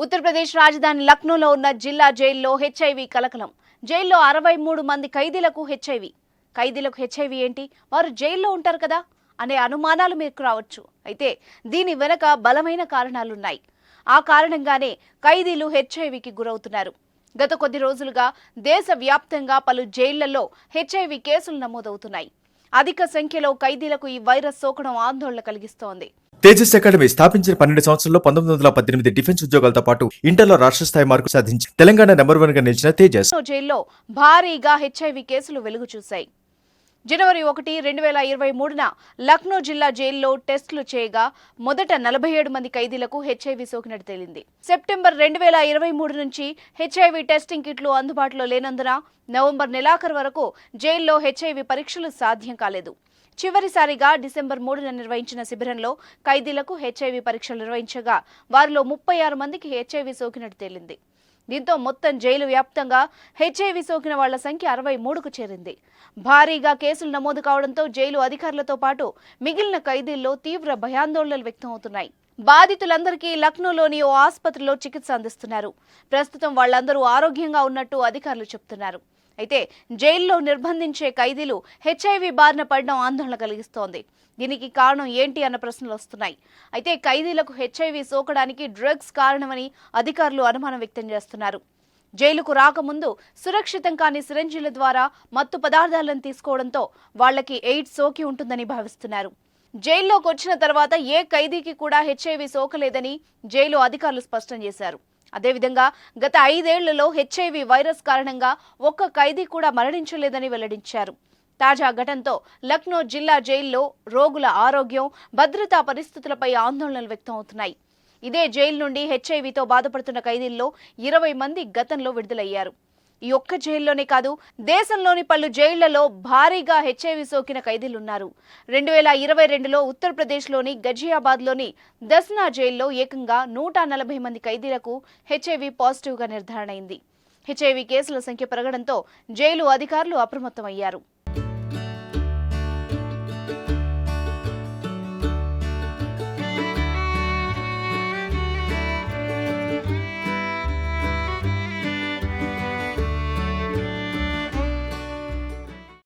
ఉత్తరప్రదేశ్ రాజధాని లక్నోలో ఉన్న జిల్లా జైల్లో హెచ్ఐవి కలకలం. జైల్లో 63 మంది ఖైదీలకు హెచ్ఐవి. ఖైదీలకు హెచ్ఐవి ఏంటి? వారు జైల్లో ఉంటారు కదా అనే అనుమానాలు మీకు రావచ్చు. అయితే దీని వెనక బలమైన కారణాలున్నాయి. ఆ కారణంగానే ఖైదీలు హెచ్ఐవికి గురవుతున్నారు. గత కొద్ది రోజులుగా దేశవ్యాప్తంగా పలు జైళ్లలో హెచ్ఐవి కేసులు నమోదవుతున్నాయి. అధిక సంఖ్యలో ఖైదీలకు ఈ వైరస్ సోకడం ఆందోళన కలిగిస్తోంది. తేజస్ అకాడమీ స్థాపించిన 12 సంవత్సరాల్లో 1918 డిఫెన్స్ ఉద్యోగాలతో పాటు ఇంటర్లో రాష్ట్ర స్థాయి మార్కులు సాధించి తెలంగాణ నెంబర్ 1 గా నిలిచిన తేజస్ జైల్లో భారీగా హెచ్ఐవి కేసులు వెలుగు చూశాయి. జనవరి 1, 2023న లక్నో జిల్లా జైల్లో టెస్టులు చేయగా మొదట 47 మంది ఖైదీలకు హెచ్ఐవి సోకినట్టు తేలింది. సెప్టెంబర్ 2023 నుంచి హెచ్ఐవి టెస్టింగ్ కిట్లు అందుబాటులో లేనందున నవంబర్ నెలాఖరు వరకు జైల్లో హెచ్ఐవి పరీక్షలు సాధ్యం కాలేదు. చివరిసారిగా డిసెంబర్ 3న నిర్వహించిన శిబిరంలో ఖైదీలకు హెచ్ఐవి పరీక్షలు నిర్వహించగా వారిలో 36 మందికి హెచ్ఐవి సోకినట్టు తేలింది. దీంతో మొత్తం జైలు వ్యాప్తంగా హెచ్ఐవి సోకిన వాళ్ల సంఖ్య 63కు చేరింది. భారీగా కేసులు నమోదు కావడంతో జైలు అధికారులతో పాటు మిగిలిన ఖైదీల్లో తీవ్ర భయాందోళనలు వ్యక్తమవుతున్నాయి. బాధితులందరికీ లక్నోలోని ఓ ఆసుపత్రిలో చికిత్స అందిస్తున్నారు. ప్రస్తుతం వాళ్లందరూ ఆరోగ్యంగా ఉన్నట్టు అధికారులు చెబుతున్నారు. అయితే జైల్లో నిర్బంధించే ఖైదీలు హెచ్ఐవి బారిన పడడం ఆందోళన కలిగిస్తోంది. దీనికి కారణం ఏంటి అన్న ప్రశ్నలు వస్తున్నాయి. అయితే ఖైదీలకు హెచ్ఐవి సోకడానికి డ్రగ్స్ కారణమని అధికారులు అనుమానం వ్యక్తం చేస్తున్నారు. జైలుకు రాకముందు సురక్షితం కాని సిరంజీల ద్వారా మత్తు పదార్థాలను తీసుకోవడంతో వాళ్లకి ఎయిడ్స్ సోకి ఉంటుందని భావిస్తున్నారు. జైల్లోకి వచ్చిన తర్వాత ఏ ఖైదీకి కూడా హెచ్ఐవి సోకలేదని జైలు అధికారులు స్పష్టం చేశారు. అదేవిధంగా గత 5 ఏళ్లలో హెచ్ఐవి వైరస్ కారణంగా ఒక్క ఖైదీ కూడా మరణించలేదని వెల్లడించారు. తాజా ఘటనతో లక్నో జిల్లా జైల్లో రోగుల ఆరోగ్యం, భద్రతా పరిస్థితులపై ఆందోళనలు వ్యక్తమవుతున్నాయి. ఇదే జైలు నుండి హెచ్ఐవితో బాధపడుతున్న ఖైదీల్లో 20 మంది గతంలో విడుదలయ్యారు. ఈ ఒక్క జైల్లోనే కాదు, దేశంలోని పలు జైళ్లలో భారీగా హెచ్ఐవి సోకిన ఖైదీలున్నారు. 2022లో ఉత్తరప్రదేశ్లోని గజియాబాద్లోని దస్నా జైల్లో ఏకంగా 140 మంది ఖైదీలకు హెచ్ఐవి పాజిటివ్గా నిర్ధారణ అయింది. హెచ్ఐవి కేసుల సంఖ్య పెరగడంతో జైలు అధికారులు అప్రమత్తమయ్యారు.